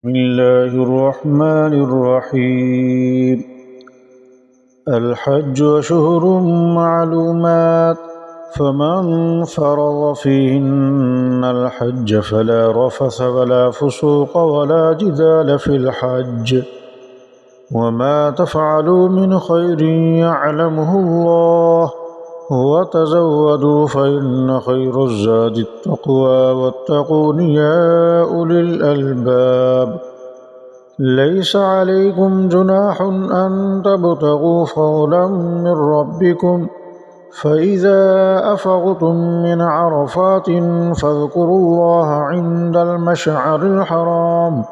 بسم الله الرحمن الرحيم. الحج أشهر معلومات، فمن فرض فيهن الحج فلا رفث ولا فسوق ولا جدال في الحج، وما تفعلوا من خير يعلمه الله، وتزودوا فإن خير الزاد التقوى واتقون يا أولي الألباب. ليس عليكم جناح أن تبتغوا فضلا من ربكم، فإذا أفضتم من عرفات فاذكروا الله عند المشعر الحرام،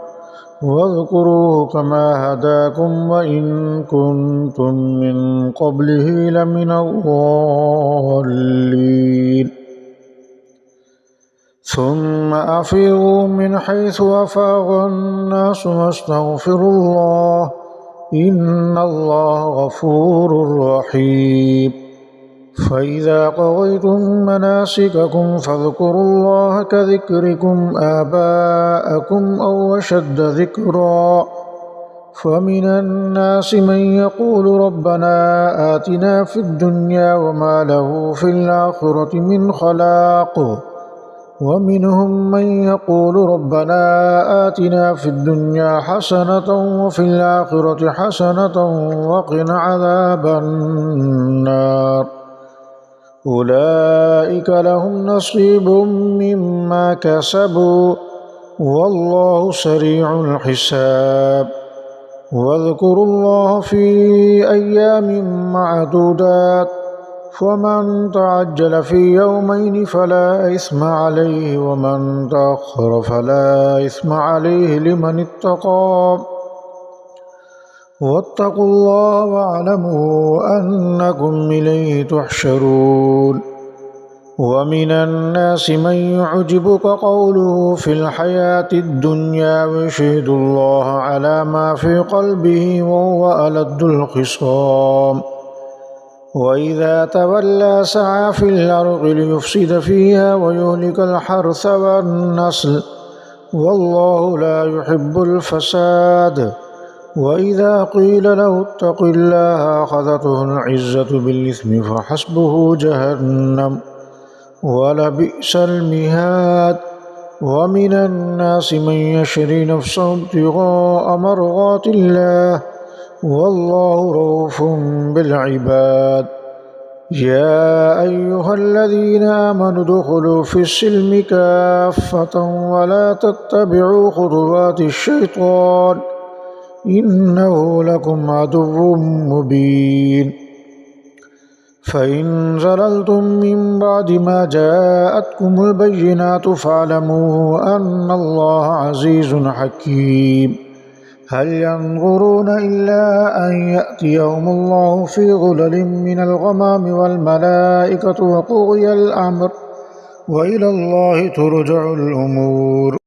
واذكروه كما هداكم وإن كنتم من قبله لمن الضالين. ثم أفيضوا من حيث أفاض الناس واستغفروا الله، إن الله غفور رحيم. فإذا قضيتم مناسككم فاذكروا الله كذكركم آباءكم أو أشد ذكرا، فمن الناس من يقول ربنا آتنا في الدنيا وما له في الآخرة من خلاق، ومنهم من يقول ربنا آتنا في الدنيا حسنة وفي الآخرة حسنة وقنا عذاب النار. أولئك لهم نصيب مما كسبوا والله سريع الحساب. واذكروا الله في أيام معدودات، فمن تعجل في يومين فلا إثم عليه، ومن تأخر فلا إثم عليه لمن اتقى. واتقوا الله واعلموا أنكم إليه تحشرون. ومن الناس من يعجبك قوله في الحياة الدنيا ويشهد الله على ما في قلبه وهو ألد الخصام، وإذا تولى سعى في الأرض ليفسد فيها ويهلك الحرث والنسل، والله لا يحب الفساد. وإذا قيل له اتق الله أخذته العزة بالإثم فحسبه جهنم ولبئس المهاد. ومن الناس من يشري نفسه ابتغاء مرضات الله، والله رؤوف بالعباد. يا أيها الذين آمنوا ادخلوا في السلم كافة ولا تتبعوا خطوات الشيطان، إنه لكم عدو مبين. فإن زللتم من بعد ما جاءتكم البينات فاعلموا أن الله عزيز حكيم. هل ينظرون إلا أن يأتيهم الله في ظلل من الغمام والملائكة وقضي الأمر، وإلى الله ترجع الأمور.